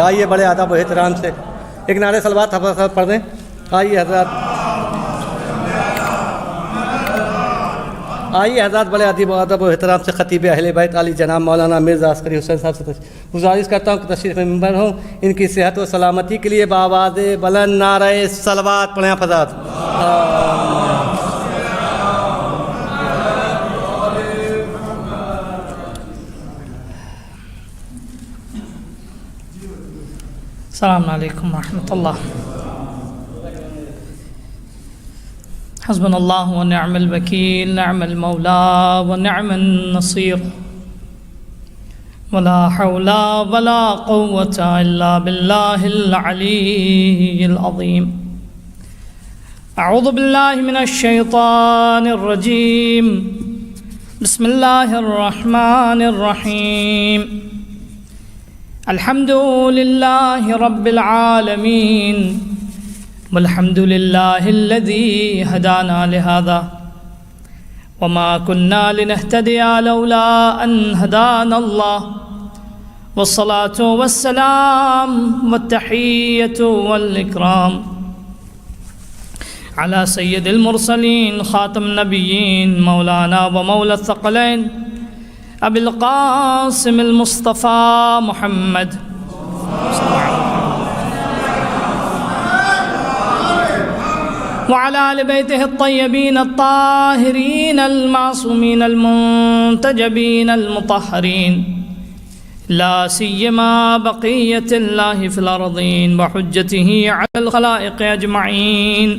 آئیے بڑے ادب و احترام سے ایک نعرہ صلوات حضرت پڑھ دیں. آئیے حضرات بڑے ادب و احترام سے خطیب اہل بیت علی جناب مولانا مرزا عسکری حسین صاحب سے گزارش کرتا ہوں کہ تشریف منبر ہوں. ان کی صحت و سلامتی کے لیے بآواز بلند نعرہ صلوات پڑھیں حضرات. السلام علیکم ورحمۃ اللہ. حسبنا اللہ ونعم الوکیل، نعم المولا ونعم النصیر، ولا حول ولا قوة الا باللہ العلی العظیم. اعوذ باللہ من الشیطان الرجیم، بسم اللہ الرحمن الرحیم. الحمد للہ رب العالمین، والحمد للہ الذی ہدانا لہذا وما كنا لنهتدی لولا ان ہدانا اللہ، والصلاة والسلام والتحیۃ والاکرام علی سید المرسلین خاتم النبیین مولانا و مولا الثقلین ابی القاسم المصطفیٰ محمد وعلى آل بيته الطيبين الطاهرين المعصومين المنتجبين المطهرين، لا سيما بقية الله في الأرضين وحجته على الخلائق أجمعين،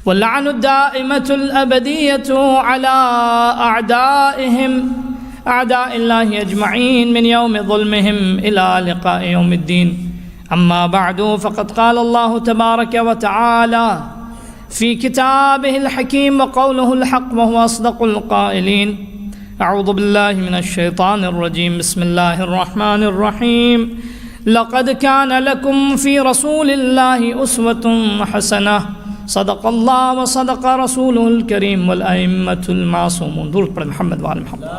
واللعن الدائمة الأبدية على أعدائهم أعداء الله أجمعين من يوم ظلمهم إلى لقاء يوم الدين. أما بعد، فقد قال الله تبارك وتعالى في كتابه الحكيم وقوله الحق وهو أصدق القائلين. أعوذ بالله من الشيطان الرجيم، بسم الله الرحمن الرحيم. لقد كان لكم في رسول الله أسوة حسنة، صدق الله وصدق رسوله الكريم والأئمة المعصومون. درود پر محمد وآل محمد.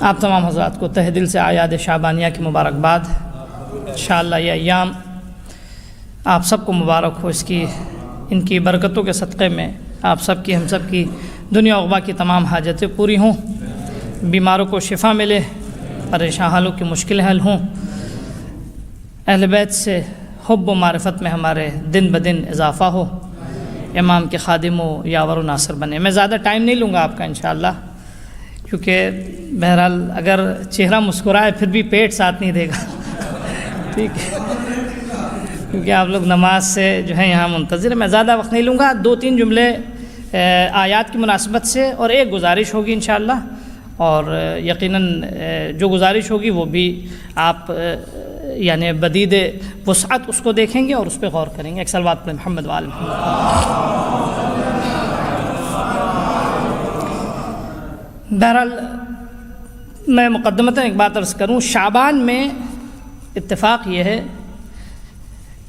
آپ تمام حضرات کو تہ دل سے اعیاد شعبانیہ کی مبارکباد. انشاءاللہ یہ ایام آپ سب کو مبارک ہو. اس کی ان کی برکتوں کے صدقے میں آپ سب کی، ہم سب کی دنیا و عقبہ کی تمام حاجتیں پوری ہوں، بیماروں کو شفا ملے، پریشان حالوں کی مشکلیں حل ہوں، اہل بیت سے حب و معرفت میں ہمارے دن بدن اضافہ ہو، امام کے خادم و یاور و ناصر بنے. میں زیادہ ٹائم نہیں لوں گا آپ کا انشاءاللہ، کیونکہ بہرحال اگر چہرہ مسکرائے پھر بھی پیٹ ساتھ نہیں دے گا، ٹھیک ہے، کیونکہ آپ لوگ نماز سے جو ہے یہاں منتظر ہیں. میں زیادہ وقت نہیں لوں گا. 2-3 جملے آیات کی مناسبت سے اور ایک گزارش ہوگی انشاءاللہ، اور یقیناً جو گزارش ہوگی وہ بھی آپ یعنی بدید وسعت اس کو دیکھیں گے اور اس پہ غور کریں گے. ایک صلوات پر محمد وآل محمد. بہرحال میں مقدمتاً ایک بات عرض کروں. شعبان میں اتفاق یہ ہے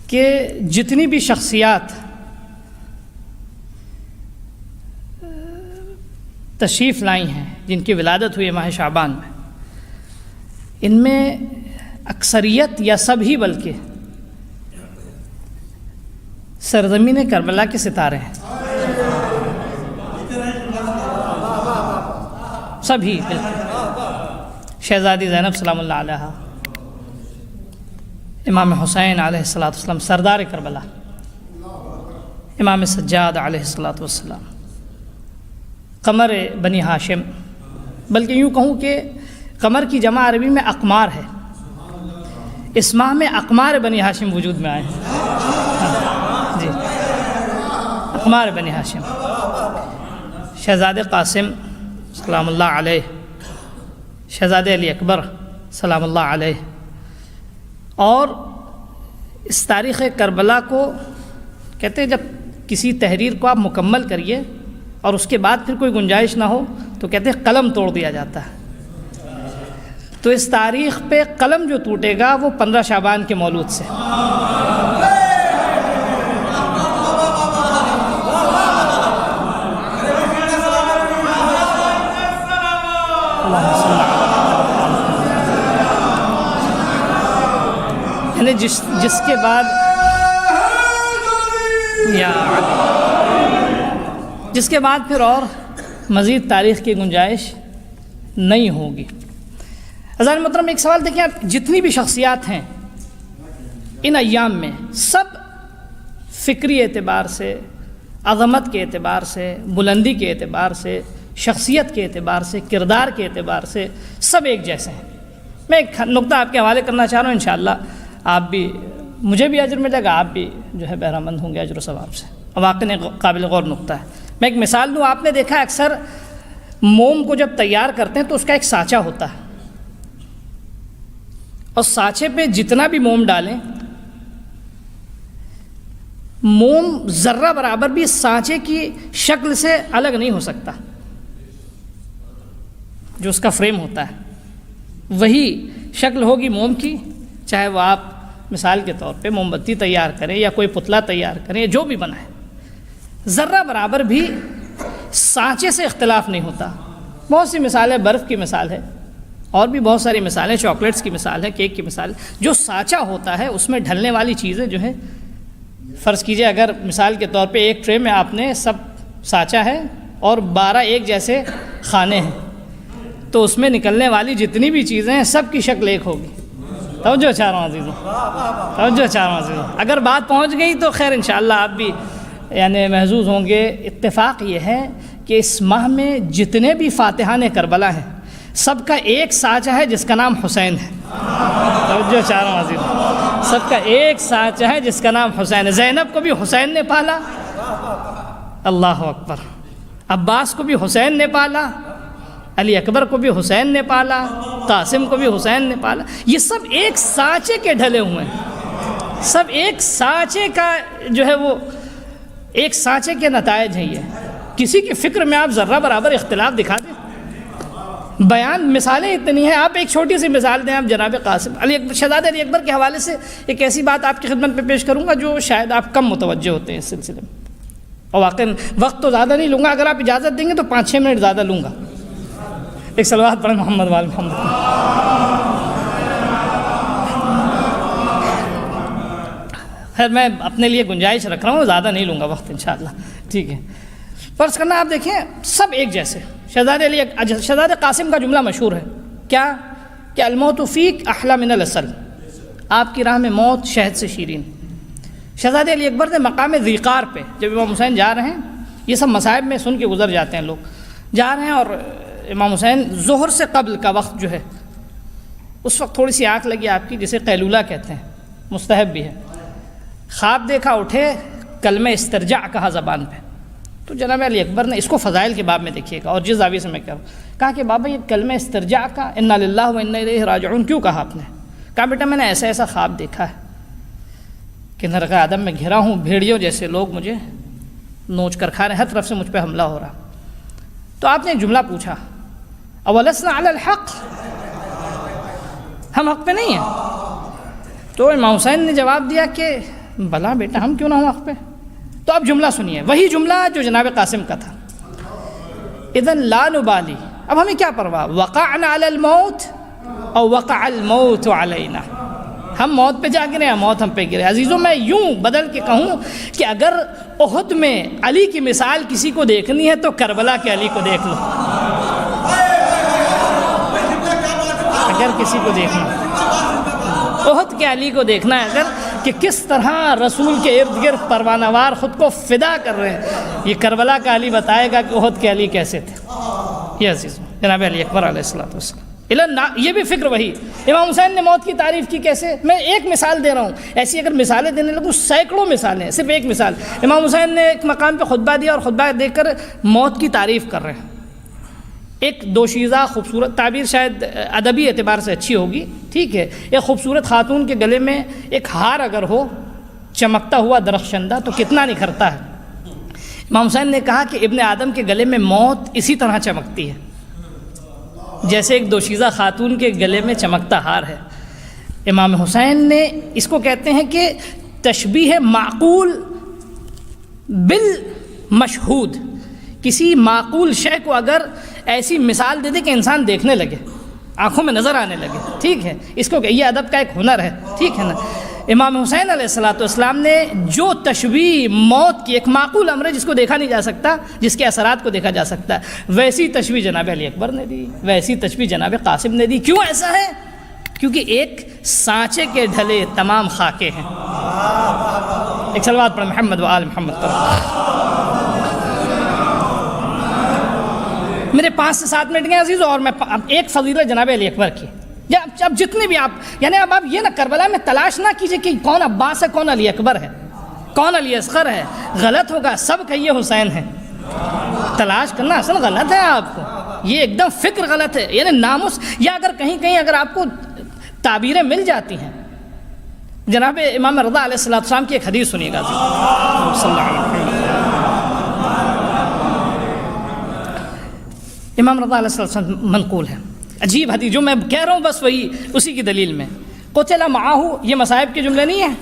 کہ جتنی بھی شخصیات تشریف لائی ہیں، جن کی ولادت ہوئی ماہ شعبان میں، ان میں اکثریت یا سب ہی بلکہ سرزمین کربلا کے ستارے ہیں. سبھی بالکل. شہزادی زینب سلام اللہ علیہا، امام حسین علیہ السلام سردار کربلا، امام سجاد علیہ السلام، قمر بنی ہاشم، بلکہ یوں کہوں کہ قمر کی جمع عربی میں اقمار ہے. اس ماہ میں اقمار بنی ہاشم وجود میں آئے ہیں. جی، اقمار بنی ہاشم. شہزادے قاسم سلام اللہ علیہ، شہزادے علی اکبر سلام اللہ علیہ. اور اس تاریخ کربلا کو کہتے ہیں جب کسی تحریر کو آپ مکمل کریے اور اس کے بعد پھر کوئی گنجائش نہ ہو تو کہتے ہیں قلم توڑ دیا جاتا ہے. تو اس تاریخ پہ قلم جو ٹوٹے گا وہ 15 شعبان کے مولود سے. اللهم یعنی جس کے بعد جس کے بعد پھر اور مزید تاریخ کی گنجائش نہیں ہوگی۔ حضرات محترم، ایک سوال دیکھیں، آپ جتنی بھی شخصیات ہیں ان ایام میں، سب فکری اعتبار سے، عظمت کے اعتبار سے، بلندی کے اعتبار سے، شخصیت کے اعتبار سے، کردار کے اعتبار سے سب ایک جیسے ہیں۔ میں ایک نقطہ آپ کے حوالے کرنا چاہ رہا ہوں، انشاءاللہ آپ بھی، مجھے بھی اجر ملے گا، آپ بھی جو ہے بہرہ مند ہوں گے اجر و ثواب سے۔ واقعی قابل غور نقطہ ہے۔ میں ایک مثال دوں، آپ نے دیکھا ہے اکثر موم کو جب تیار کرتے ہیں تو اس کا ایک سانچہ ہوتا ہے، اور سانچے پہ جتنا بھی موم ڈالیں، موم ذرہ برابر بھی سانچے کی شکل سے الگ نہیں ہو سکتا۔ جو اس کا فریم ہوتا ہے وہی شکل ہوگی موم کی، چاہے وہ آپ مثال کے طور پہ موم بتی تیار کریں یا کوئی پتلا تیار کریں، جو بھی بنائیں، ذرہ برابر بھی سانچے سے اختلاف نہیں ہوتا۔ بہت سی مثالیں، برف کی مثال ہے، اور بھی بہت ساری مثالیں، چاکلیٹس کی مثال ہے، کیک کی مثال ہے۔ جو سانچہ ہوتا ہے اس میں ڈھلنے والی چیزیں جو ہے، فرض کیجئے اگر مثال کے طور پہ ایک ٹرے میں آپ نے سب سانچہ ہے اور 12 ایک جیسے کھانے ہیں، تو اس میں نکلنے والی جتنی بھی چیزیں ہیں سب کی شکل ایک ہوگی۔ توجہ چاہ رہا ہوں عزیزوں، توجہ چاہ رہا ہوں عزیزوں۔ اگر بات پہنچ گئی تو خیر انشاءاللہ آپ بھی یعنی محظوظ ہوں گے۔ اتفاق یہ ہے کہ اس ماہ میں جتنے بھی فاتحان کربلا ہیں سب کا ایک سانچہ ہے جس کا نام حسین ہے۔ توجہ چاہ رہا ہوں عزیزوں، سب کا ایک سانچہ ہے جس کا نام حسین ہے۔ زینب کو بھی حسین نے پالا، اللہ اکبر، عباس کو بھی حسین نے پالا، علی اکبر کو بھی حسین نے پالا، قاسم کو بھی حسین نے پالا۔ یہ سب ایک سانچے کے ڈھلے ہوئے ہیں، سب ایک سانچے کا جو ہے وہ ایک سانچے کے نتائج ہیں۔ یہ کسی کی فکر میں آپ ذرہ برابر اختلاف دکھا دیں، بیان مثالیں اتنی ہیں۔ آپ ایک چھوٹی سی مثال دیں، آپ جناب قاسم شہزادہ علی اکبر کے حوالے سے ایک ایسی بات آپ کی خدمت میں پیش کروں گا جو شاید آپ کم متوجہ ہوتے ہیں اس سلسلے میں، اور واقعی وقت تو زیادہ نہیں لوں گا، اگر آپ اجازت دیں گے تو 5-6 منٹ زیادہ لوں گا۔ ایک صلوات پڑھیں محمد وال محمد۔ خیر میں اپنے لیے گنجائش رکھ رہا ہوں، زیادہ نہیں لوں گا وقت انشاءاللہ، ٹھیک ہے۔ فرض کرنا آپ دیکھیں سب ایک جیسے۔ شہزادہ قاسم کا جملہ مشہور ہے، کیا کہ الموت فیک احلی من العسل، آپ کی راہ میں موت شہد سے شیرین۔ شہزادہ علی اکبر نے مقام ذیقار پہ جب امام حسین جا رہے ہیں، یہ سب مصائب میں سن کے گزر جاتے ہیں، لوگ جا رہے ہیں اور امام حسین ظہر سے قبل کا وقت جو ہے اس وقت تھوڑی سی آنکھ لگی آپ کی، جسے قیلولہ کہتے ہیں، مستحب بھی ہے۔ خواب دیکھا، اٹھے، کلمہ استرجاع کہا زبان پہ، تو جناب علی اکبر نے اس کو فضائل کے باب میں دیکھیے گا، اور جس زاویے سے میں کہہ رہا ہوں، کہا کہ بابا یہ کلمہ استرجاع کا انا للہ و انا الیہ راجعون کیوں کہا آپ نے؟ کہا بیٹا میں نے ایسا ایسا خواب دیکھا ہے کہ نرغ آدم میں گھرا ہوں، بھیڑیوں جیسے لوگ مجھے نوچ کر کھا رہے ہیں، ہر طرف سے مجھ پہ حملہ ہو رہا۔ تو آپ نے ایک جملہ پوچھا، اولسنا علی الحق، ہم حق پہ نہیں ہیں؟ تو امام حسین نے جواب دیا کہ بلا بیٹا ہم کیوں نہ ہوں حق پہ؟ تو اب جملہ سنیے، وہی جملہ جو جناب قاسم کا تھا، اذن لا نبالی، اب ہمیں کیا پرواہ، وقعنا علی الموت او وقع الموت علینا، ہم موت پہ جا گرے ہیں، موت ہم پہ گرے۔ عزیزوں میں یوں بدل کے کہوں کہ اگر احد میں علی کی مثال کسی کو دیکھنی ہے تو کربلا کے علی کو دیکھ لو، اگر کسی کو دیکھنا احد کے علی کو دیکھنا ہے اگر، کہ کس طرح رسول کے ارد گرد پروانہ وار خود کو فدا کر رہے ہیں، یہ کربلا کا علی بتائے گا کہ احد کے علی کیسے تھے۔ یہ عزیزوں جناب علی اکبر علیہ الصلوۃ والسلام، یہ بھی فکر وہی۔ امام حسین نے موت کی تعریف کی کیسے؟ میں ایک مثال دے رہا ہوں، ایسی اگر مثالیں دینے لگوں سینکڑوں مثالیں ہیں، صرف ایک مثال۔ امام حسین نے ایک مقام پہ خطبہ دیا اور خطبہ دے کر موت کی تعریف کر رہے ہیں۔ ایک دوشیزہ خوبصورت، تعبیر شاید ادبی اعتبار سے اچھی ہوگی، ٹھیک ہے، ایک خوبصورت خاتون کے گلے میں ایک ہار اگر ہو چمکتا ہوا درخشندہ تو کتنا نکھرتا ہے۔ امام حسین نے کہا کہ ابن آدم کے گلے میں موت اسی طرح چمکتی ہے جیسے ایک دوشیزہ خاتون کے گلے میں چمکتا ہار ہے۔ امام حسین نے اس کو کہتے ہیں کہ تشبیہ معقول بالمشہود، کسی معقول شے کو اگر ایسی مثال دے دے کہ انسان دیکھنے لگے، آنکھوں میں نظر آنے لگے، ٹھیک ہے، اس کو کہ یہ ادب کا ایک ہنر ہے، ٹھیک ہے نا۔ امام حسین علیہ السلام نے جو تشبیہ موت کی، ایک معقول امر ہے جس کو دیکھا نہیں جا سکتا، جس کے اثرات کو دیکھا جا سکتا ہے، ویسی تشبیہ جناب علی اکبر نے دی، ویسی تشبیہ جناب قاسم نے دی۔ کیوں ایسا ہے؟ کیونکہ ایک سانچے کے ڈھلے تمام خاکے ہیں۔ ایک صلوات پڑھ محمد و آل محمد پر۔ میرے 5 سے 7 منٹ گئے عزیز، اور میں ایک فضیلت جناب علی اکبر کی، اب جتنے بھی آپ یعنی اب آپ یہ نہ کربلا میں تلاش نہ کیجئے کہ کون عباس ہے، کون علی اکبر ہے، کون علی اصغر ہے، غلط ہوگا، سب کہیے حسین ہے۔ تلاش کرنا اصل غلط ہے، آپ کو یہ ایک دم فکر غلط ہے، یعنی ناموس، یا اگر کہیں اگر آپ کو تعبیریں مل جاتی ہیں، جناب امام رضا علیہ السلام کی ایک حدیث سنیے گا صلی اللہ علیہ وسلم۔ امام رضا علیہ السلام منقول ہے، عجیب حدیث، جو میں کہہ رہا ہوں بس وہی اسی کی دلیل میں۔ قتل معاہو، یہ مصائب کے جملے نہیں ہیں،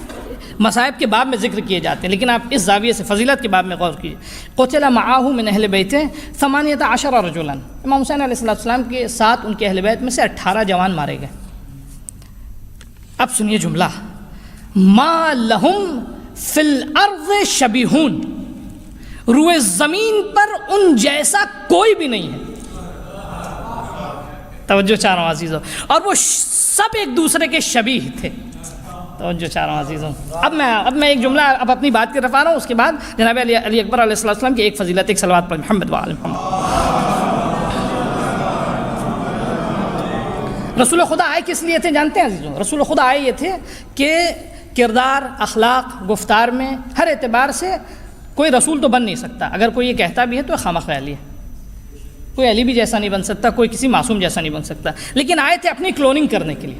مصائب کے باب میں ذکر کیے جاتے ہیں، لیکن آپ اس زاویے سے فضیلت کے باب میں غور کیجیے۔ قتل معاہو من اہل بیت 18 رجلا، امام حسین علیہ السلام کے ساتھ ان کے اہل بیت میں سے 18 جوان مارے گئے۔ اب سنیے جملہ، ما لہم فی الارض شبیہون، روئے زمین پر ان جیسا کوئی بھی نہیں ہے۔ توجہ چاہ رہا ہوں عزیزوں، اور وہ سب ایک دوسرے کے شبیہ تھے۔ توجہ چاہ رہا ہوں عزیزوں، اب میں ایک جملہ اب اپنی بات کی طرف آ رہا ہوں، اس کے بعد جناب علی اکبر علیہ السلام کی ایک فضیلت، ایک صلوات پر محمد و آل محمد۔ رسول خدا آئے کس لیے تھے جانتے ہیں عزیزوں؟ رسول خدا آئے یہ تھے کہ کردار، اخلاق، گفتار میں ہر اعتبار سے کوئی رسول تو بن نہیں سکتا، اگر کوئی یہ کہتا بھی ہے تو خامہ خیالی ہے، کوئی علی بھی جیسا نہیں بن سکتا، کوئی کسی معصوم جیسا نہیں بن سکتا، لیکن آئے تھے اپنی کلوننگ کرنے کے لیے،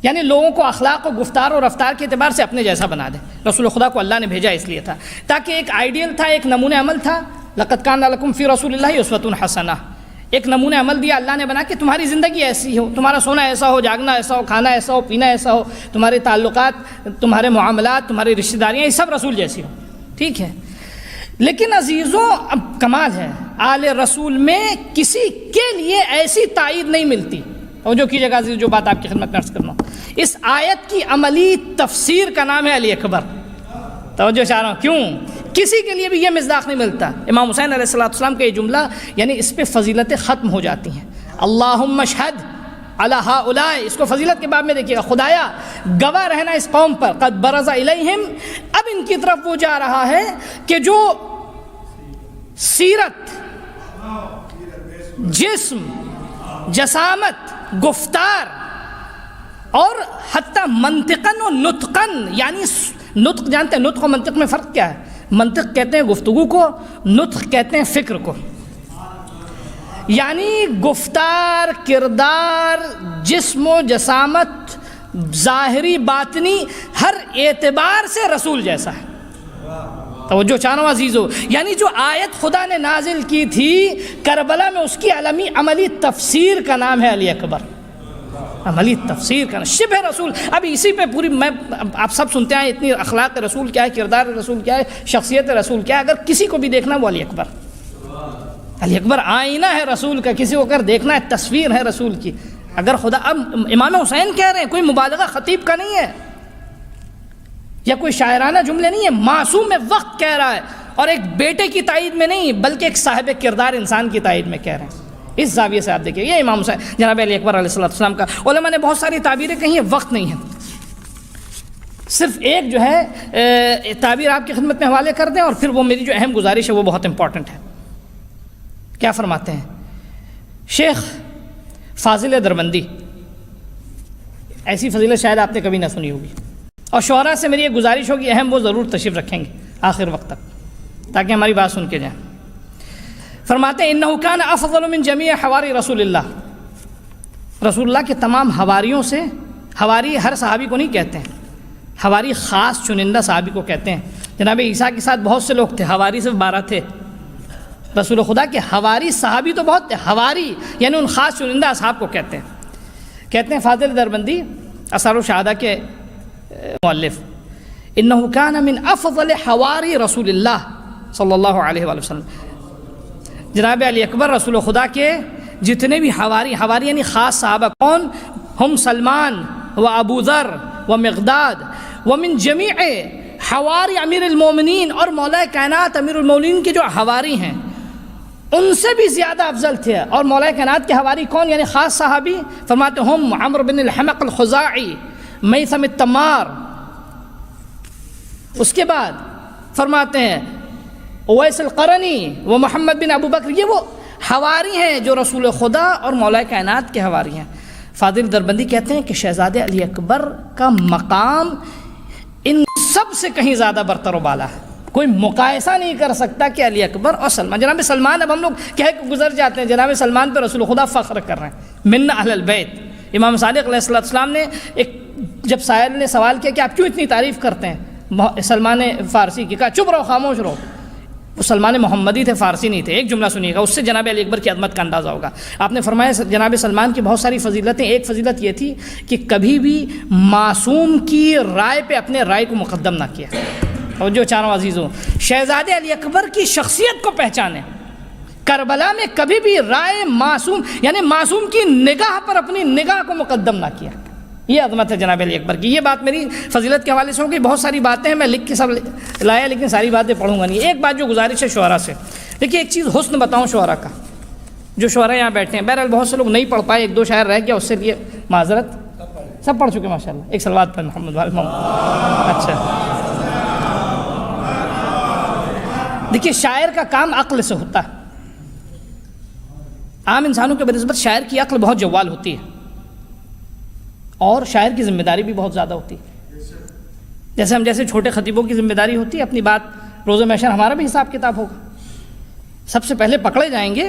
یعنی لوگوں کو اخلاق و گفتار اور رفتار کے اعتبار سے اپنے جیسا بنا دے۔ رسول خدا کو اللہ نے بھیجا اس لیے تھا تاکہ ایک آئیڈیل تھا، ایک نمونہ عمل تھا، لقد کان لکم فی رسول اللہ اسوۃ حسنہ، ایک نمونہ عمل دیا اللہ نے بنا کہ تمہاری زندگی ایسی ہو، تمہارا سونا ایسا ہو، جاگنا ایسا ہو، کھانا ایسا ہو، پینا ایسا ہو، تمہارے تعلقات، تمہارے معاملات، تمہاری رشتہ داریاں، یہ سب رسول جیسی ہو، ٹھیک ہے۔ لیکن عزیزوں اب کمال ہے، آل رسول میں کسی کے لیے ایسی تائید نہیں ملتی۔ توجہ کیجیے گا عزیز، جو بات آپ کی خدمت میں عرض کرنا ہوں، اس آیت کی عملی تفسیر کا نام ہے علی اکبر۔ توجہ چاہ رہا ہوں، کیوں؟ کسی کے لیے بھی یہ مصداق نہیں ملتا۔ امام حسین علیہ السلام کا یہ جملہ، یعنی اس پہ فضیلتیں ختم ہو جاتی ہیں۔ اللہم اشہد علی ہؤلاء، اس کو فضیلت کے باب میں دیکھیے گا، خدایا گواہ رہنا اس قوم پر، قد برز الیہم، اب ان کی طرف وہ جا رہا ہے کہ جو سیرت، جسم، جسامت، گفتار اور حتیٰ منطقاً و نطقاً، یعنی نطق جانتے ہیں، نطق و منطق میں فرق کیا ہے؟ منطق کہتے ہیں گفتگو کو، نطق کہتے ہیں فکر کو، یعنی گفتار، کردار، جسم و جسامت، ظاہری باطنی، ہر اعتبار سے رسول جیسا ہے۔ توجہ چاہو عزیزو، یعنی جو آیت خدا نے نازل کی تھی کربلا میں، اس کی عملی تفسیر کا نام ہے علی اکبر۔ عملی تفسیر کا شبہ رسول۔ اب اسی پہ پوری میں آپ سب سنتے ہیں اتنی اخلاق رسول کیا ہے، کردار رسول کیا ہے، شخصیت رسول کیا ہے، اگر کسی کو بھی دیکھنا وہ علی اکبر۔ علی اکبر آئینہ ہے رسول کا، کسی کو اگر دیکھنا ہے تصویر ہے رسول کی۔ اگر خدا، اب امام حسین کہہ رہے ہیں، کوئی مبالغہ خطیب کا نہیں ہے یا کوئی شاعرانہ جملے نہیں ہے، معصوم وقت کہہ رہا ہے، اور ایک بیٹے کی تائید میں نہیں بلکہ ایک صاحب کردار انسان کی تائید میں کہہ رہے ہیں۔ اس زاویے سے آپ دیکھیں، یہ امام حسین جناب علی اکبر علیہ السلام کا۔ علماء نے بہت ساری تعبیریں کہی ہیں، وقت نہیں ہے، صرف ایک جو ہے تعبیر آپ کی خدمت میں حوالے کر دیں، اور پھر وہ میری جو اہم گزارش ہے وہ بہت امپورٹنٹ ہے۔ کیا فرماتے ہیں شیخ فاضل دربندی؟ ایسی فضیلت شاید آپ نے کبھی نہ سنی ہوگی، اور شعراء سے میری ایک گزارش ہوگی اہم، وہ ضرور تشریف رکھیں گے آخر وقت تک تاکہ ہماری بات سن کے جائیں۔ فرماتے ہیں انہ کان افضل من جمیع حواری رسول اللہ، رسول اللہ کے تمام حواریوں سے، حواری ہر صحابی کو نہیں کہتے ہیں، حواری خاص چنندہ صحابی کو کہتے ہیں۔ جناب عیسیٰ کے ساتھ بہت سے لوگ تھے، حواری صرف 12 تھے، رسول خدا کے حواری صحابی تو بہت تھے، حواری یعنی ان خاص چنندہ اصحاب کو کہتے ہیں۔ کہتے ہیں فاضل دربندی اثار الشہادہ کے مؤلف، انہ کان من افضل حواری رسول اللہ صلی اللہ علیہ وآلہ وسلم، جناب علی اکبر رسول خدا کے جتنے بھی حواری یعنی خاص صحابہ، کون ہم؟ سلمان و ابو ذر و مقداد ومن جمیع حواری امیر المومنین، اور مولا کائنات امیر المومنین کے جو حواری ہیں ان سے بھی زیادہ افضل تھے. اور مولا کائنات کے حواری کون؟ یعنی خاص صحابی فرماتے ہم عمرو بن الحمق الخزاعی، میثم التمار. اس کے بعد فرماتے ہیں اویس القرنی و محمد بن ابو بکر. یہ وہ حواری ہیں جو رسول خدا اور مولا کائنات کے حواری ہیں. فاضل دربندی کہتے ہیں کہ شہزادے علی اکبر کا مقام ان سب سے کہیں زیادہ برتر و بالا ہے. کوئی مقایسہ نہیں کر سکتا کہ علی اکبر اور سلمان. جناب سلمان اب ہم لوگ کہہ کے گزر جاتے ہیں، جناب سلمان پہ رسول خدا فخر کر رہے ہیں، من اہل البیت. امام صادق علیہ السلام نے جب سائل نے سوال کیا کہ آپ کیوں اتنی تعریف کرتے ہیں سلمان فارسی کی، کہا چپ رہو، خاموش رہو. وہ سلمان محمدی تھے، فارسی نہیں تھے. ایک جملہ سنیے گا، اس سے جناب علی اکبر کی عظمت کا اندازہ ہوگا. آپ نے فرمایا جناب سلمان کی بہت ساری فضیلتیں، ایک فضیلت یہ تھی کہ کبھی بھی معصوم کی رائے پہ اپنے رائے کو مقدم نہ کیا. اور جو چاروں عزیزوں، شہزادے علی اکبر کی شخصیت کو پہچانے. کربلا میں کبھی بھی رائے معصوم یعنی معصوم کی نگاہ پر اپنی نگاہ کو مقدم نہ کیا. یہ عظمت ہے جناب علی اکبر کی. یہ بات میری فضیلت کے حوالے سے ہوگی. بہت ساری باتیں ہیں، میں لکھ کے سب لایا لیکن ساری باتیں پڑھوں گا نہیں. ایک بات جو گزارش ہے شعراء سے، دیکھیے ایک چیز حسن بتاؤں شعراء کا. جو شعراء یہاں بیٹھے ہیں، بہرحال بہت سے لوگ نہیں پڑھ پائے، ایک دو شاعر رہ گیا، اس سے لیے معذرت. سب پڑھ چکے ماشاء اللہ. ایک صلوات پر محمد محمد. اچھا دیکھیے، شاعر کا کام عقل سے ہوتا ہے. عام انسانوں کے بنسبت شاعر کی عقل بہت جوال ہوتی ہے اور شاعر کی ذمہ داری بھی بہت زیادہ ہوتی ہے. جیسے چھوٹے خطیبوں کی ذمہ داری ہوتی ہے، اپنی بات روز محشر ہمارا بھی حساب کتاب ہوگا. سب سے پہلے پکڑے جائیں گے.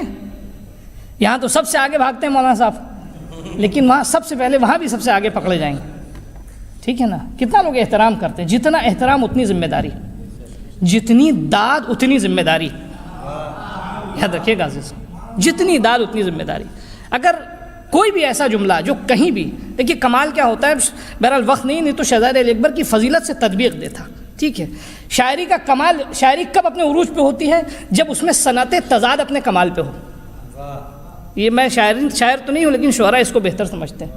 یہاں تو سب سے آگے بھاگتے ہیں مولانا صاحب، لیکن وہاں سب سے پہلے وہاں بھی سب سے آگے پکڑے جائیں گے. ٹھیک ہے نا؟ کتنا لوگ احترام کرتے ہیں. جتنا احترام اتنی ذمہ داری، جتنی داد اتنی ذمہ داری. یاد رکھیے گا عزیز، جتنی داد اتنی ذمہ داری. اگر کوئی بھی ایسا جملہ جو کہیں بھی، دیکھیے کمال کیا ہوتا ہے، بہرحال وقت نہیں تو شہزادے علی اکبر کی فضیلت سے تطبیق دیتا. ٹھیک ہے، شاعری کا کمال، شاعری کب اپنے عروج پہ ہوتی ہے؟ جب اس میں صنعت تضاد اپنے کمال پہ ہو. یہ میں شاعر تو نہیں ہوں لیکن شعراء اس کو بہتر سمجھتے ہیں.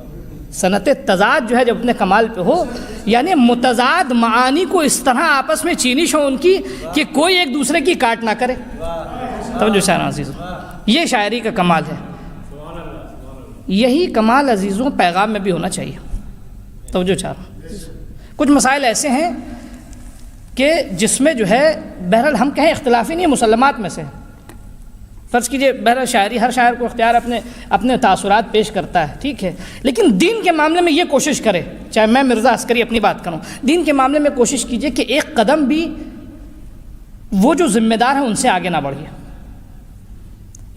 صنعت تضاد جو ہے جب اپنے کمال پہ ہو، یعنی متضاد معانی کو اس طرح آپس میں چینش ہو ان کی کہ کوئی ایک دوسرے کی کاٹ نہ کرے. توجہ شاعر عزیزوں، یہ شاعری کا کمال ہے. یہی کمال عزیزوں پیغام میں بھی ہونا چاہیے. توجہ چاہوں، کچھ مسائل ایسے ہیں کہ جس میں جو ہے بہرحال ہم کہیں اختلافی نہیں، مسلمات میں سے. فرض کیجئے بہرحال شاعری ہر شاعر کو اختیار اپنے تاثرات پیش کرتا ہے، ٹھیک ہے، لیکن دین کے معاملے میں یہ کوشش کرے، چاہے میں مرزا عسکری اپنی بات کروں، دین کے معاملے میں کوشش کیجئے کہ ایک قدم بھی وہ جو ذمہ دار ہیں ان سے آگے نہ بڑھیے.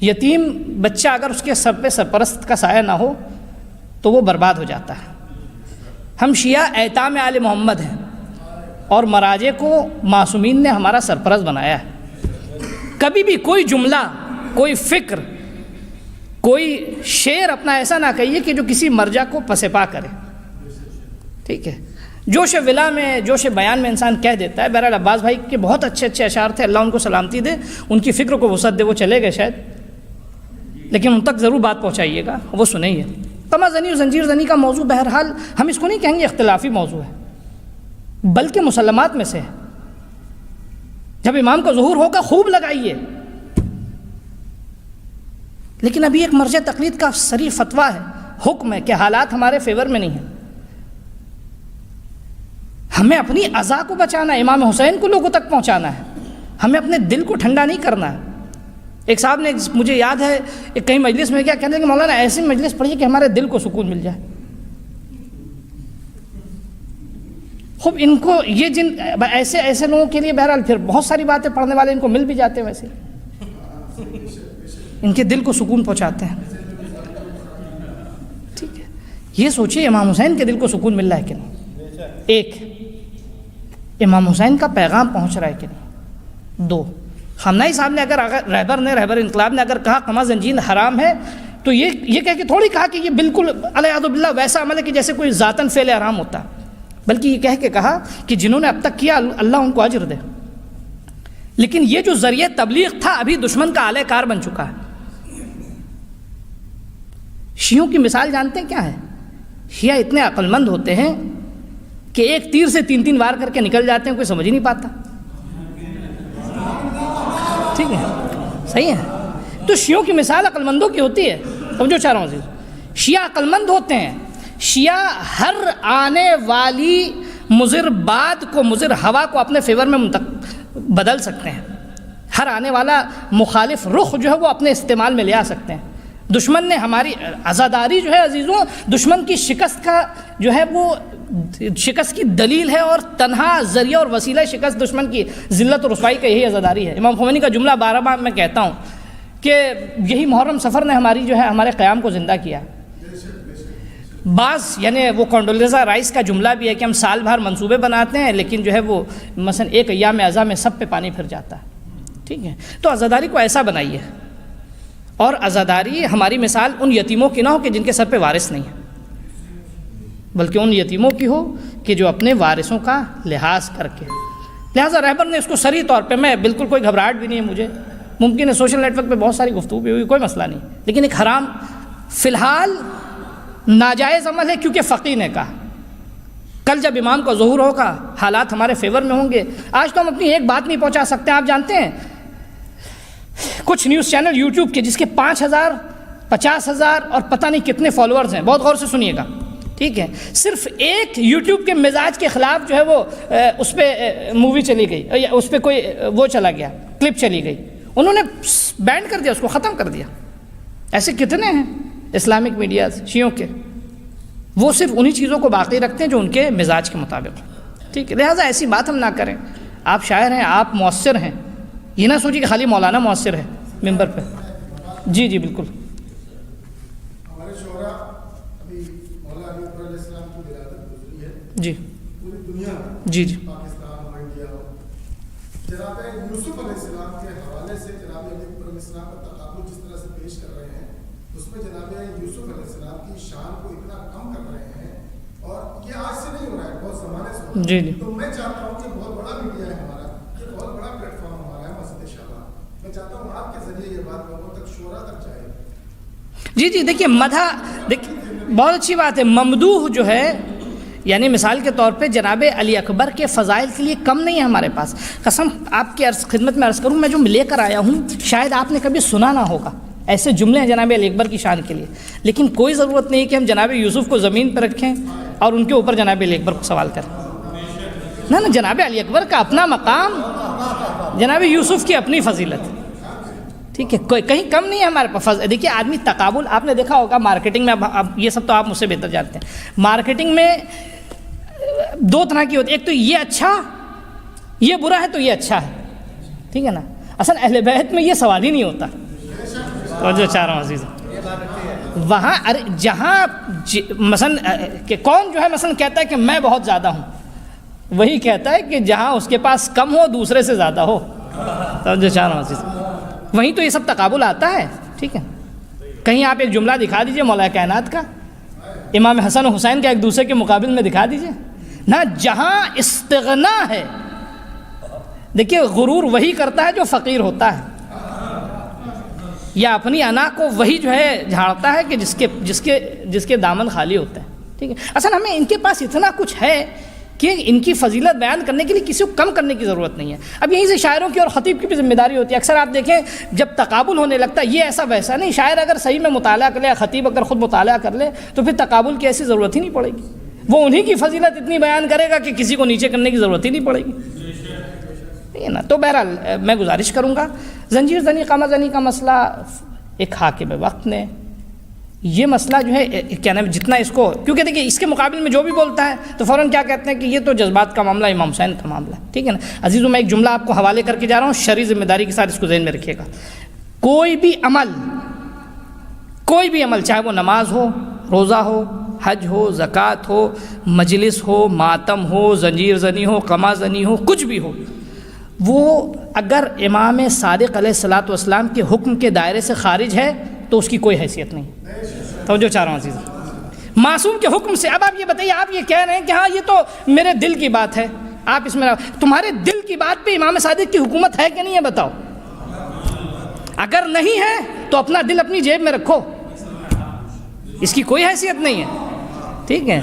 یتیم بچہ اگر اس کے سر پہ سرپرست کا سایہ نہ ہو تو وہ برباد ہو جاتا ہے. ہم شیعہ ایتام آل محمد ہیں اور مراجع کو معصومین نے ہمارا سرپرست بنایا ہے. کبھی بھی کوئی جملہ، کوئی فکر، کوئی شعر اپنا ایسا نہ کہیے کہ جو کسی مرجع کو پسپا کرے. ٹھیک ہے، جوش ولا میں، جوش بیان میں انسان کہہ دیتا ہے. بہرحال عباس بھائی کے بہت اچھے اچھے اشعار تھے، اللہ ان کو سلامتی دے، ان کی فکر کو وسعت دے. وہ چلے گئے شاید، لیکن ان تک ضرور بات پہنچائیے گا، وہ سنیں گے. تما زنی اور زنجیر زنی کا موضوع بہرحال ہم اس کو نہیں کہیں گے اختلافی موضوع ہے، بلکہ مسلمات میں سے ہے. جب امام کا ظہور ہوگا خوب لگائیے، لیکن ابھی ایک مرجع تقلید کا صریح فتویٰ ہے، حکم ہے کہ حالات ہمارے فیور میں نہیں ہیں. ہمیں اپنی اذا کو بچانا ہے، امام حسین کو لوگوں تک پہنچانا ہے، ہمیں اپنے دل کو ٹھنڈا نہیں کرنا ہے. ایک صاحب نے، مجھے یاد ہے ایک کہیں مجلس میں کیا کہتے ہیں کہ مولانا ایسی مجلس پڑھیے کہ ہمارے دل کو سکون مل جائے. خوب ان کو یہ جن ایسے لوگوں کے لیے بہرحال پھر بہت ساری باتیں پڑھنے والے ان کو مل بھی جاتے ہیں، ویسے ان کے دل کو سکون پہنچاتے ہیں. ٹھیک ہے، یہ سوچیے امام حسین کے دل کو سکون مل رہا ہے کہ نہیں؟ ایک، امام حسین کا پیغام پہنچ رہا ہے کہ نہیں؟ دو، خامنہئی صاحب نے اگر رہبر انقلاب نے اگر کہا قمع زنجیر حرام ہے تو یہ کہہ کے تھوڑی کہا کہ یہ بالکل علیہ باللہ ویسا عمل ہے کہ جیسے کوئی ذاتاً فعل حرام ہوتا، بلکہ یہ کہہ کے کہا کہ جنہوں نے اب تک کیا اللہ ان کو اجر دے. لیکن یہ جو ذریعہ تبلیغ تھا ابھی دشمن کا آلہ کار بن چکا ہے. شیعوں کی مثال جانتے ہیں کیا ہے؟ شیعہ اتنے عقل مند ہوتے ہیں کہ ایک تیر سے 3 وار کر کے نکل جاتے ہیں، کوئی سمجھ ہی نہیں پاتا. ٹھیک ہے، صحیح ہے. تو شیعوں کی مثال عقل مندوں کی ہوتی ہے. سمجھو چاہ رہا ہوں عزیز، شیعہ عقل مند ہوتے ہیں. شیعہ ہر آنے والی مضر باد کو، مضر ہوا کو اپنے فیور میں بدل سکتے ہیں. ہر آنے والا مخالف رخ جو ہے وہ اپنے استعمال میں لے آ سکتے ہیں. دشمن نے ہماری عزاداری جو ہے عزیزوں، دشمن کی شکست کا جو ہے وہ شکست کی دلیل ہے، اور تنہا ذریعہ اور وسیلہ شکست دشمن کی ذلت اور رسوائی کا یہی عزاداری ہے. امام خمینی کا جملہ بار بار میں کہتا ہوں کہ یہی محرم سفر نے ہماری جو ہے ہمارے قیام کو زندہ کیا. بعض یعنی وہ کونڈولیزا رائس کا جملہ بھی ہے کہ ہم سال بھر منصوبے بناتے ہیں، لیکن جو ہے وہ مثلا ایک ایام اعزا میں سب پہ پانی پھر جاتا ہے. ٹھیک ہے، تو عزاداری کو ایسا بنائیے. اور عزاداری ہماری مثال ان یتیموں کی نہ ہو کہ جن کے سر پہ وارث نہیں ہے، بلکہ ان یتیموں کی ہو کہ جو اپنے وارثوں کا لحاظ کر کے. لہٰذا رہبر نے اس کو صریح طور پہ، میں بالکل کوئی گھبراہٹ بھی نہیں ہے مجھے، ممکن ہے سوشل نیٹ ورک پہ بہت ساری گفتگو بھی ہوئی، کوئی مسئلہ نہیں، لیکن ایک حرام فی الحال ناجائز عمل ہے کیونکہ فقیہ نے کہا. کل جب امام کا ظہور ہوگا حالات ہمارے فیور میں ہوں گے. آج تو ہم اپنی ایک بات نہیں پہنچا سکتے. آپ جانتے ہیں کچھ نیوز چینل یوٹیوب کے جس کے 5,000 50,000 اور پتہ نہیں کتنے فالوورز ہیں، بہت غور سے سنیے گا. ٹھیک ہے، صرف ایک یوٹیوب کے مزاج کے خلاف جو ہے وہ اس پہ مووی چلی گئی، یا اس پہ کوئی وہ چلا گیا، کلپ چلی گئی، انہوں نے بینڈ کر دیا، اس کو ختم کر دیا. ایسے کتنے ہیں اسلامک میڈیاز شیعوں کے، وہ صرف انہی چیزوں کو باقی رکھتے ہیں جو ان کے مزاج کے مطابق. ٹھیک ہے، لہٰذا ایسی بات ہم نہ کریں. آپ شاعر ہیں، آپ مؤثر ہیں، یہ نہ سوچیے کہ خالی مولانا مؤثر ہے ممبر پہ. جی جی بالکل. ہمارے شعراء ابھی مولانا علی اکبر علیہ السلام کی ولادت گزری ہے جی پوری دنیا میں، جی جی پاکستان ہو، انڈیا ہو. جناب یوسف علیہ السلام کے حوالے سے جناب علی اکبر علیہ السلام کا تقابل جس طرح سے پیش کر رہے ہیں، اس میں جناب یوسف علیہ السلام کی شان کو اتنا کم کر رہے ہیں، اور یہ آج سے نہیں ہو رہا ہے، بہت زمانے سے ہو رہا ہے. جی جی. تو میں چاہتا ہوں کہ بہت بڑا میڈیا ہے ہمارا، یہ بہت بڑا پلیٹ فارم ہمارا ہے مسجد شعبہ، میں چاہتا ہوں آپ کے ذریعے یہ بات لوگوں تک، شعراء تک جائے. جی جی. دیکھیے مدح، دیکھیے بہت اچھی بات ہے. ممدوح جو ہے یعنی مثال کے طور پہ جناب علی اکبر کے فضائل کے لیے کم نہیں ہے ہمارے پاس. قسم آپ کی خدمت میں عرض کروں، میں جو لے کر آیا ہوں شاید آپ نے کبھی سنا نہ ہوگا. ایسے جملے ہیں جناب علی اکبر کی شان کے لیے، لیکن کوئی ضرورت نہیں ہے کہ ہم جناب یوسف کو زمین پہ رکھیں اور ان کے اوپر جناب علی اکبر کو سوال کریں. نہ نہ، جناب علی اکبر کا اپنا مقام، جناب یوسف کی اپنی فضیلت. ٹھیک ہے، کوئی کہیں کم نہیں ہے ہمارے پاس. دیکھیے آدمی تقابل، آپ نے دیکھا ہوگا مارکیٹنگ میں، اب یہ سب تو آپ مجھ سے بہتر جانتے ہیں. مارکیٹنگ میں 2 طرح کی ہوتی ہے، ایک تو یہ اچھا، یہ برا ہے تو یہ اچھا ہے. ٹھیک ہے نا. اصل اہل بیت میں یہ سوال ہی نہیں ہوتا. توجہ چاہ رہا ہوں عزیز، وہاں جہاں مثلا کہ کون جو ہے مثلا کہتا ہے کہ میں بہت زیادہ ہوں، وہی کہتا ہے کہ جہاں اس کے پاس کم ہو دوسرے سے زیادہ ہو. توجہ چاہ رہا ہوں عزیز، وہیں تو یہ سب تقابل آتا ہے. ٹھیک ہے، کہیں آپ ایک جملہ دکھا دیجئے مولا کائنات کا، امام حسن و حسین کا ایک دوسرے کے مقابل میں دکھا دیجئے نہ. جہاں استغنا ہے، دیکھیے غرور وہی کرتا ہے جو فقیر ہوتا ہے، یا اپنی انا کو وہی جو ہے جھاڑتا ہے کہ جس کے دامن خالی ہوتے ہیں. ٹھیک ہے، اصل ہمیں ان کے پاس اتنا کچھ ہے کہ ان کی فضیلت بیان کرنے کے لیے کسی کو کم کرنے کی ضرورت نہیں ہے. اب یہیں سے شاعروں کی اور خطیب کی بھی ذمہ داری ہوتی ہے. اکثر آپ دیکھیں جب تقابل ہونے لگتا ہے، یہ ایسا ویسا نہیں. شاعر اگر صحیح میں مطالعہ کر لے، خطیب اگر خود مطالعہ کر لے، تو پھر تقابل کی ایسی ضرورت ہی نہیں پڑے گی. وہ انہی کی فضیلت اتنی بیان کرے گا کہ کسی کو نیچے کرنے کی ضرورت ہی نہیں پڑے گی. ٹھیک ہے نا. تو بہرحال میں گزارش کروں گا، زنجیر زنی قمع زنی کا مسئلہ ایک حاکم وقت نے، یہ مسئلہ جو ہے کیا نام، جتنا اس کو، کیونکہ دیکھیں اس کے مقابل میں جو بھی بولتا ہے تو فوراً کیا کہتے ہیں کہ یہ تو جذبات کا معاملہ، امام حسین کا معاملہ. ٹھیک ہے نا عزیزوں، میں ایک جملہ آپ کو حوالے کر کے جا رہا ہوں، شرعی ذمہ داری کے ساتھ اس کو ذہن میں رکھیے گا. کوئی بھی عمل چاہے وہ نماز ہو، روزہ ہو، حج ہو، زکوٰۃ ہو، مجلس ہو، ماتم ہو، زنجیر زنی ہو، قمع زنی ہو، کچھ بھی ہو، وہ اگر امام صادق علیہ الصلوۃ والسلام کے حکم کے دائرے سے خارج ہے تو اس کی کوئی حیثیت نہیں. توجہ چاہ رہا ہوں عزیز، معصوم کے حکم سے. اب آپ یہ بتائیے، آپ یہ کہہ رہے ہیں کہ ہاں یہ تو میرے دل کی بات ہے، آپ اس میں تمہارے دل کی بات پہ امام صادق کی حکومت ہے کہ نہیں ہے بتاؤ. اگر نہیں ہے تو اپنا دل اپنی جیب میں رکھو، اس کی کوئی حیثیت نہیں ہے. ٹھیک ہے،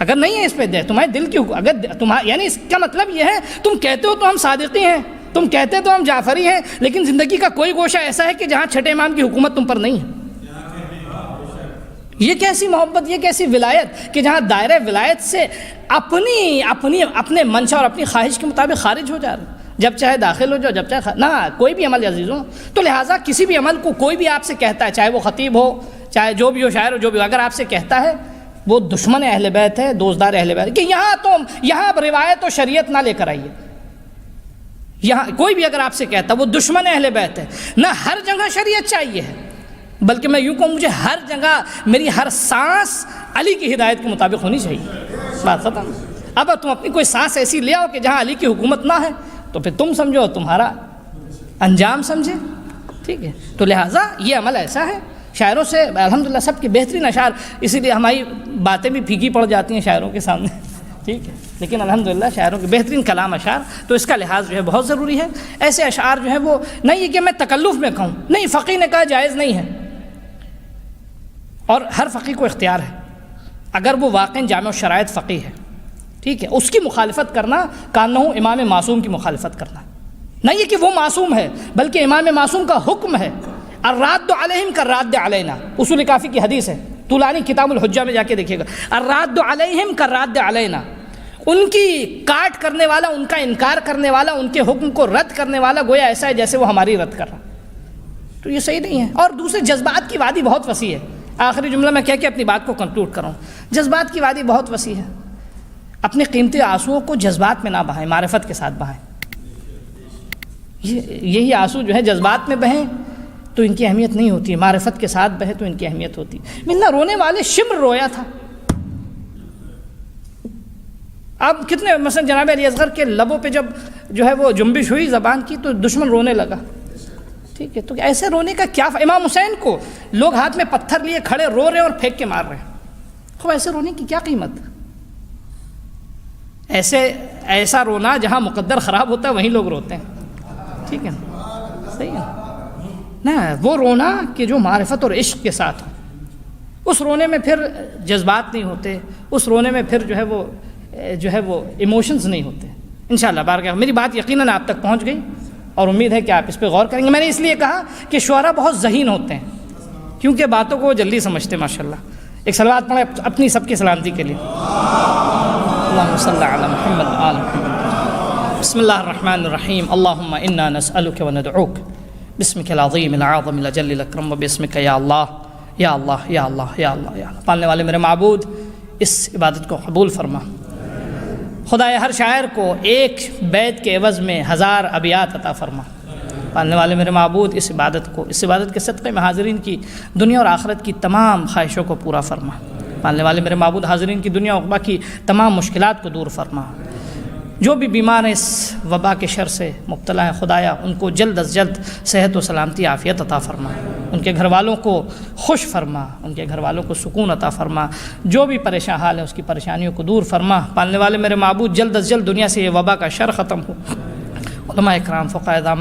اگر نہیں ہے اس پہ تمہارے دل کی اگر تمہارا یعنی اس کا مطلب یہ ہے تم کہتے ہو تو ہم صادقی ہیں، تم کہتے تو ہم جعفری ہیں، لیکن زندگی کا کوئی گوشہ ایسا ہے کہ جہاں چھٹے امام کی حکومت تم پر نہیں ہے۔ یہ کیسی محبت، یہ کیسی ولایت کہ جہاں دائرہ ولایت سے اپنے منشا اور اپنی خواہش کے مطابق خارج ہو جا رہے ہیں، جب چاہے داخل ہو جاؤ، جب چاہے نہ کوئی بھی عمل عزیزوں۔ تو لہٰذا کسی بھی عمل کو کوئی بھی آپ سے کہتا ہے، چاہے وہ خطیب ہو، چاہے جو بھی ہو، شاعر ہو، جو بھی ہو، اگر آپ سے کہتا ہے وہ دشمن اہل بیت ہے، دوزدار اہل بیت، کہ یہاں روایت و شریعت نہ لے کر آئیے۔ یہاں کوئی بھی اگر آپ سے کہتا ہے وہ دشمن اہل بیت ہے، نہ ہر جگہ شریعت چاہیے ہے، بلکہ میں یوں کہوں مجھے ہر جگہ میری ہر سانس علی کی ہدایت کے مطابق ہونی چاہیے۔ بات ختم۔ اب تم اپنی کوئی سانس ایسی لے آؤ کہ جہاں علی کی حکومت نہ ہے تو پھر تم سمجھو تمہارا انجام سمجھے، ٹھیک ہے۔ تو لہٰذا یہ عمل ایسا ہے، شاعروں سے الحمدللہ سب کے بہترین اشعار، اسی لیے ہماری باتیں بھی پھیکی پڑ جاتی ہیں شاعروں کے سامنے، ٹھیک ہے، لیکن الحمدللہ شاعروں کے بہترین کلام اشعار، تو اس کا لحاظ جو ہے بہت ضروری ہے۔ ایسے اشعار جو ہے وہ نہیں یہ کہ میں تکلف میں کہوں، نہیں، فقی نے کہا جائز نہیں ہے، اور ہر فقی کو اختیار ہے اگر وہ واقعاً جامع الشرائط فقی ہے، ٹھیک ہے، اس کی مخالفت کرنا کانہ امام معصوم کی مخالفت کرنا، نہیں یہ کہ وہ معصوم ہے بلکہ امام معصوم کا حکم ہے، الراد علیہم کالراد علینا، اصول کافی کی حدیث ہے، طولانی کتاب الحجہ میں جا کے دیکھیے گا، الراد علیہم کالراد علینا، ان کی کاٹ کرنے والا، ان کا انکار کرنے والا، ان کے حکم کو رد کرنے والا گویا ایسا ہے جیسے وہ ہماری رد کر رہا، تو یہ صحیح نہیں ہے۔ اور دوسرے جذبات کی وادی بہت وسیع ہے، آخری جملہ میں کہہ کے اپنی بات کو کنکلوڈ کروں، جذبات کی وادی بہت وسیع ہے، اپنے قیمتی آنسوؤں کو جذبات میں نہ بہائیں، معرفت کے ساتھ بہائیں۔ یہی آنسو جو ہے جذبات میں بہیں تو ان کی اہمیت نہیں ہوتی، معرفت کے ساتھ بہے تو ان کی اہمیت ہوتی۔ ملنا رونے والے شمر رویا تھا، اب کتنے مثلا جناب علی اصغر کے لبوں پہ جب جو ہے وہ جنبش ہوئی زبان کی تو دشمن رونے لگا، ٹھیک ہے، تو ایسے رونے کا کیا امام حسین کو لوگ ہاتھ میں پتھر لیے کھڑے رو رہے ہیں اور پھینک کے مار رہے ہیں، خوب ایسے رونے کی کیا قیمت؟ ایسا رونا جہاں مقدر خراب ہوتا ہے وہیں لوگ روتے ہیں، ٹھیک ہے، صحیح ہے نا، وہ رونا کہ جو معرفت اور عشق کے ساتھ ہو، اس رونے میں پھر جذبات نہیں ہوتے، اس رونے میں پھر جو ہے وہ ایموشنز نہیں ہوتے۔ انشاءاللہ بارگاہ میری بات یقیناً آپ تک پہنچ گئی اور امید ہے کہ آپ اس پہ غور کریں گے۔ میں نے اس لیے کہا کہ شعراء بہت ذہین ہوتے ہیں کیونکہ باتوں کو جلدی سمجھتے ہیں، ماشاءاللہ۔ ایک صلوات پڑھیں اپنی سب کی سلامتی کے لیے، اللہم صلی علی محمد آل محمد۔ بسم اللہ الرحمن الرحیم، اللہم انا نسألک وندعوک بسمک العظیم العظم الاجل الاکرم وباسمک یا اللہ یا اللہ یا اللہ یا اللہ یا اللہ۔ پالنے والے میرے معبود اس عبادت کو قبول فرما، خدائے ہر شاعر کو ایک بیت کے عوض میں 1000 ابیات عطا فرما۔ پالنے والے میرے معبود اس عبادت کے صدقے میں حاضرین کی دنیا اور آخرت کی تمام خواہشوں کو پورا فرما۔ پالنے والے میرے معبود حاضرین کی دنیا و عقبہ کی تمام مشکلات کو دور فرما۔ جو بھی بیمار ہیں اس وبا کے شر سے مبتلا ہیں خدایا ان کو جلد از جلد صحت و سلامتی عافیت عطا فرما، ان کے گھر والوں کو خوش فرما، ان کے گھر والوں کو سکون عطا فرما، جو بھی پریشان حال ہے اس کی پریشانیوں کو دور فرما۔ پالنے والے میرے معبود جلد از جلد دنیا سے یہ وبا کا شر ختم ہو۔ علماء اکرام، فقہاء اعظام،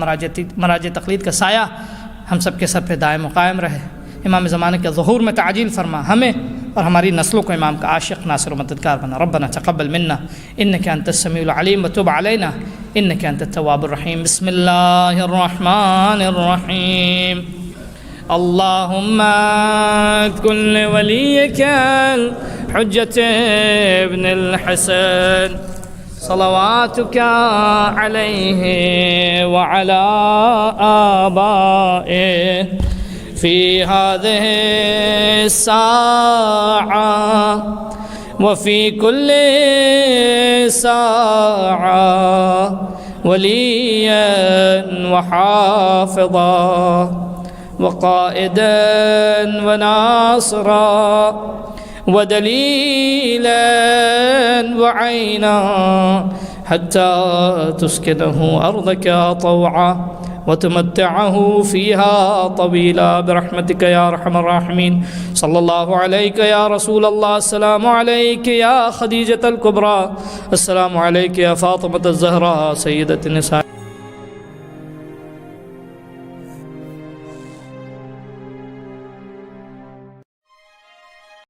مراجع تقلید کا سایہ ہم سب کے سر پہ دائم و قائم رہے۔ امام زمانے کے ظہور میں تعجیل فرما، ہمیں اور ہماری نسلوں کو امام کا عاشق ناصر و مددگار بنا۔ ربنا تقبل منا انک انت السمیع العلیم وتب علینا انک انت التواب الرحیم۔ بسم اللہ الرحمن الرحیم۔ اللہم کن ولیک الحجۃ ابن الحسن صلواتک علیہ وعلی آبائہ في هذه الساعة وفي كل ساعة وليا وحافظا وقائدا وناصرا ودليلا وعينا حتى تسكنه أرضك طوعا وتمتعه فيها طويلا برحمتك يا أرحم الراحمين۔ صلى الله عليك يا رسول الله، السلام عليك يا خديجة الكبرى، السلام عليك يا فاطمة الزهراء سيدة النساء